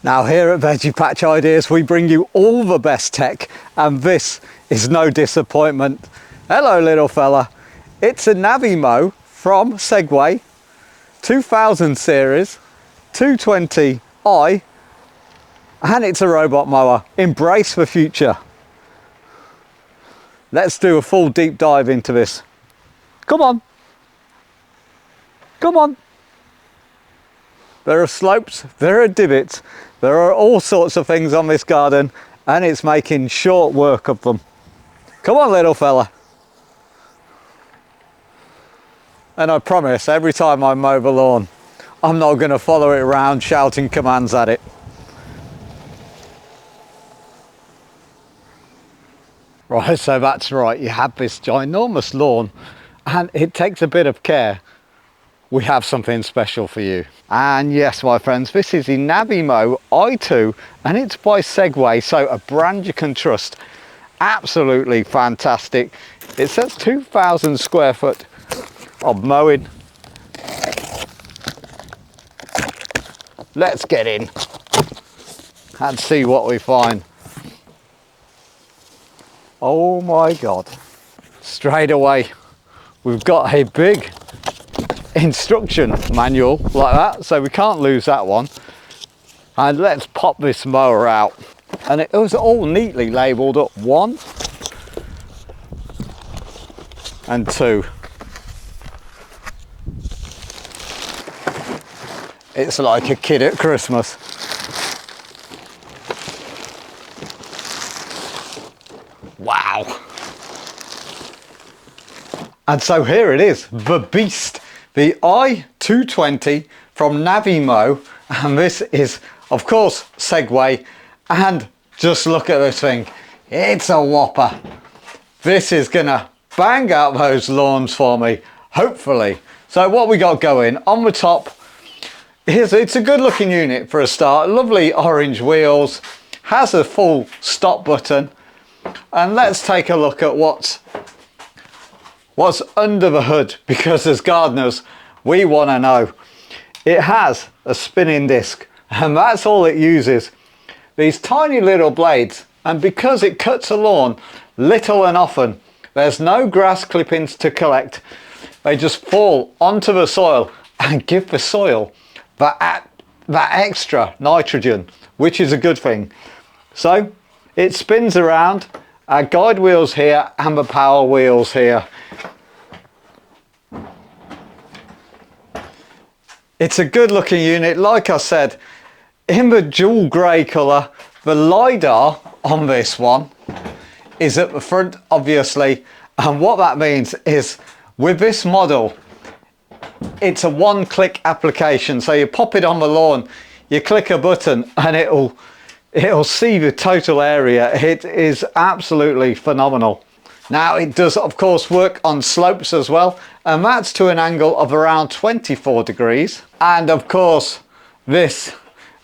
Now here at Veggie Patch Ideas, we bring you all the best tech, and this is no disappointment. Hello little fella, it's a Navimow from Segway, 2000 series, 220i, and it's a robot mower. Embrace the future. Let's do a full deep dive into this. Come on. Come on. There are slopes, there are divots, there are all sorts of things on this garden, and it's making short work of them. Come on little fella. And I promise, every time I mow the lawn, I'm not going to follow it around shouting commands at it. Right, so that's right, you have this ginormous lawn, and it takes a bit of care. We have something special for you. And yes, my friends, this is the Navimow i2, and it's by Segway, so a brand you can trust. Absolutely fantastic. It says 2,000 square foot of mowing. Let's get in and see what we find. Oh my God. Straight away, we've got a big instruction manual like that, so we can't lose that one. And let's pop this mower out, and it was all neatly labelled up 1 and 2. It's like a kid at Christmas. Wow. And so here it is, the beast, the i220 from Navimow, and this is of course Segway, and just look at this thing, it's a whopper. This is gonna bang out those lawns for me, hopefully. So what we got going on the top, it's a good looking unit for a start, lovely orange wheels, has a full stop button, and let's take a look at what's under the hood, because as gardeners we want to know. It has a spinning disc, and that's all it uses. These tiny little blades, and because it cuts a lawn little and often, there's no grass clippings to collect. They just fall onto the soil and give the soil that extra nitrogen, which is a good thing. So it spins around, our guide wheels here and the power wheels here. It's a good looking unit, like I said, in the jewel grey colour. The LiDAR on this one is at the front, obviously, and what that means is with this model, it's a one-click application. So you pop it on the lawn, you click a button, and it'll see the total area. It is absolutely phenomenal. Now it does of course work on slopes as well, and that's to an angle of around 24 degrees. And of course this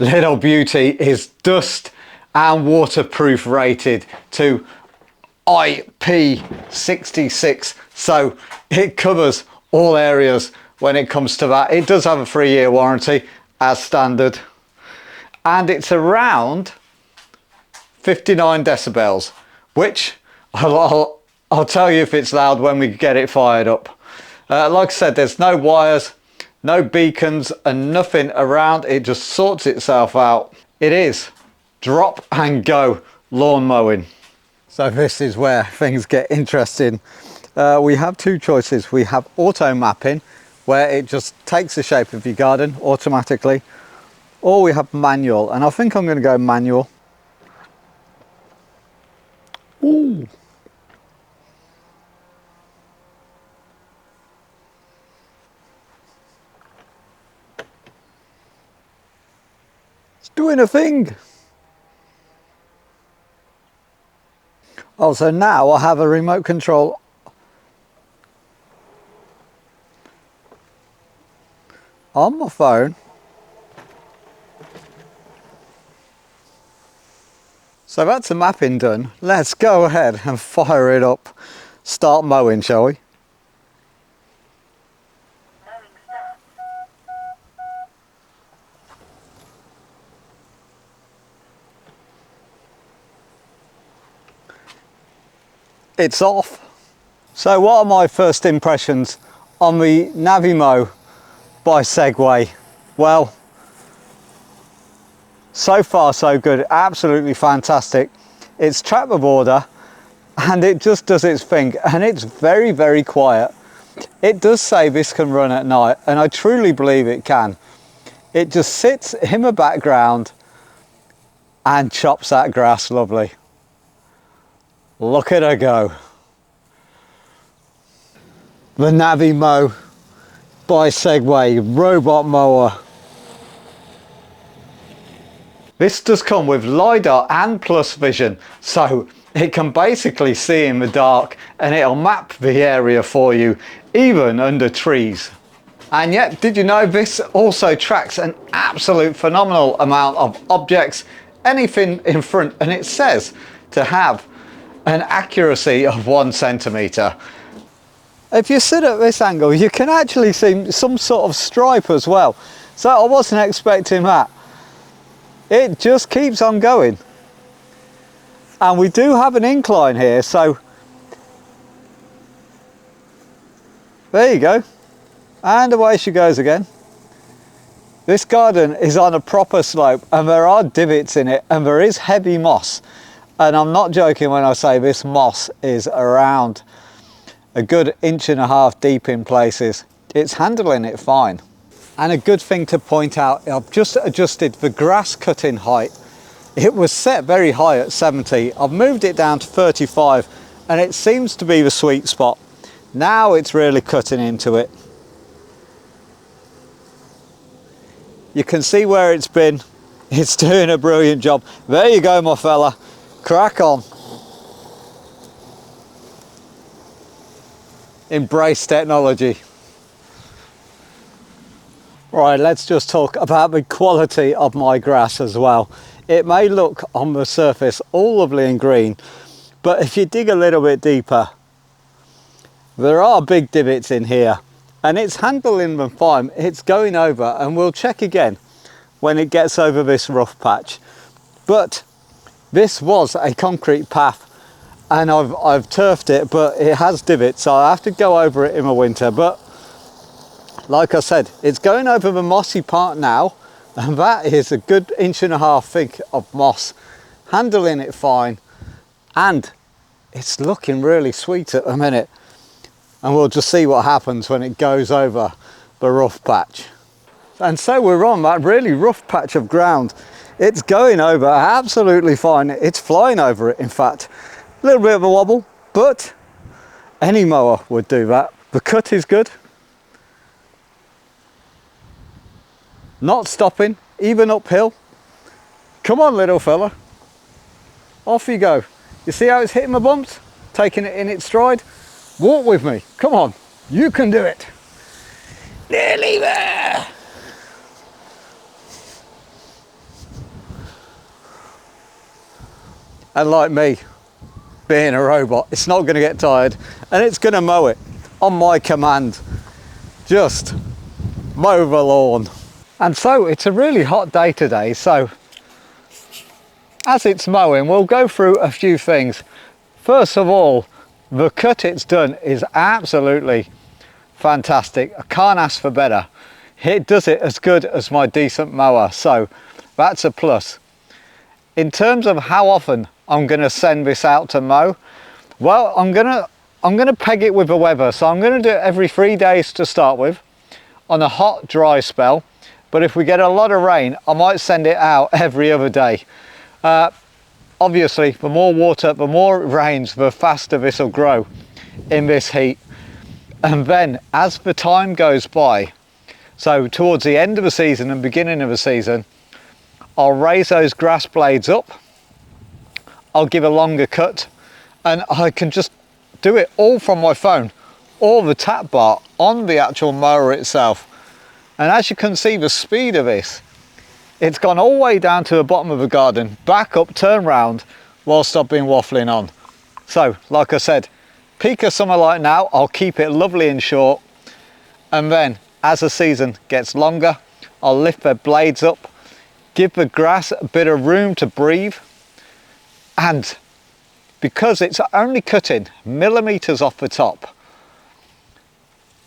little beauty is dust and waterproof rated to IP66, so it covers all areas when it comes to that. It does have a 3-year warranty as standard, and it's around 59 decibels, which I'll tell you if it's loud when we get it fired up. Like I said, there's no wires, no beacons and nothing around. It just sorts itself out. It is drop and go lawn mowing. So this is where things get interesting. We have two choices. We have auto mapping, where it just takes the shape of your garden automatically, or we have manual, and I think I'm going to go manual. Ooh. It's doing a thing. Oh, so now I have a remote control on my phone. So that's the mapping done. Let's go ahead and fire it up. Start mowing, shall we? it's off. So what are my first impressions on the Navimow by Segway? Well, so far so good, absolutely fantastic. It's trap of order and it just does its thing, and it's very, very quiet. It does say this can run at night, and I truly believe it can. It just sits in the background and chops that grass lovely. Look at her go. The Navimow by Segway robot mower. This does come with LiDAR and plus vision, so it can basically see in the dark and it'll map the area for you, even under trees. And yet, did you know this also tracks an absolute phenomenal amount of objects, anything in front, and it says to have an accuracy of 1 centimetre. If you sit at this angle, you can actually see some sort of stripe as well. So I wasn't expecting that. It just keeps on going. And we do have an incline here, so there you go. And away she goes again. This garden is on a proper slope and there are divots in it and there is heavy moss. And I'm not joking when I say this moss is around a good 1.5 inches deep in places. It's handling it fine. And a good thing to point out, I've just adjusted the grass cutting height. It was set very high at 70. I've moved it down to 35 and it seems to be the sweet spot. Now it's really cutting into it. You can see where it's been. It's doing a brilliant job. There you go, my fella. Crack on. Embrace technology. Right, let's just talk about the quality of my grass as well. It may look on the surface all lovely and green, but if you dig a little bit deeper, there are big divots in here and it's handling them fine. It's going over, and we'll check again when it gets over this rough patch. But this was a concrete path and I've turfed it, but it has divots, so I have to go over it in the winter. But like I said, it's going over the mossy part now, and that is a good 1.5 inches thick of moss, handling it fine, and it's looking really sweet at the minute. And we'll just see what happens when it goes over the rough patch. And so we're on that really rough patch of ground. It's going over absolutely fine. It's flying over it, in fact. A little bit of a wobble, but any mower would do that. The cut is good. Not stopping, even uphill. Come on, little fella. Off you go. You see how it's hitting the bumps? Taking it in its stride? Walk with me. Come on. You can do it. Nearly there. And like me, being a robot, it's not going to get tired and it's going to mow it on my command. Just mow the lawn. And so it's a really hot day today, so as it's mowing, we'll go through a few things. First of all, the cut it's done is absolutely fantastic. I can't ask for better. It does it as good as my decent mower, so that's a plus. In terms of how often I'm going to send this out to mow, well, I'm going to peg it with the weather. So I'm going to do it every 3 days to start with on a hot, dry spell. But if we get a lot of rain, I might send it out every other day. Obviously, the more water, the more it rains, the faster this will grow in this heat. And then as the time goes by, so towards the end of the season and beginning of the season, I'll raise those grass blades up, I'll give a longer cut, and I can just do it all from my phone or the tap bar on the actual mower itself. And as you can see, the speed of this, it's gone all the way down to the bottom of the garden, back up, turn round, whilst I've been waffling on. So, like I said, peak of summer like now, I'll keep it lovely and short. And then, as the season gets longer, I'll lift the blades up, give the grass a bit of room to breathe, and because it's only cutting millimeters off the top,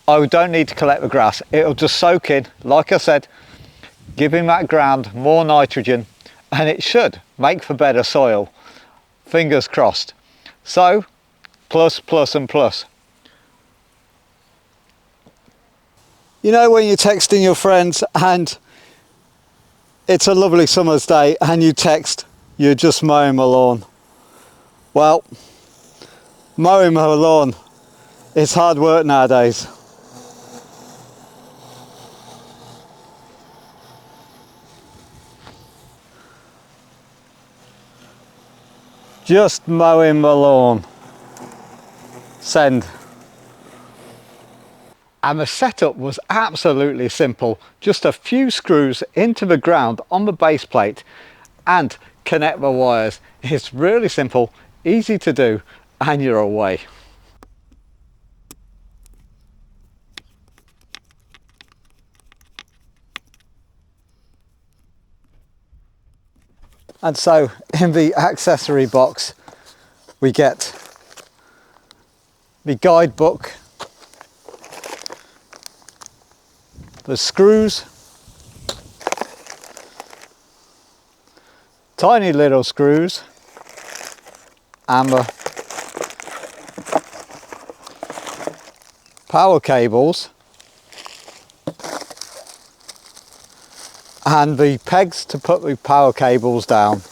I don't need to collect the grass. It'll just soak in, like I said, giving that ground more nitrogen, and it should make for better soil. Fingers crossed. So, plus, plus and plus. You know when you're texting your friends and it's a lovely summer's day and you text, you're just mowing my lawn. Well, mowing my lawn is hard work nowadays. Just mowing my lawn. Send. And the setup was absolutely simple. Just a few screws into the ground on the base plate and connect the wires. It's really simple, easy to do, and you're away. And so in the accessory box we get the guidebook, the screws, tiny little screws, and the power cables, and the pegs to put the power cables down.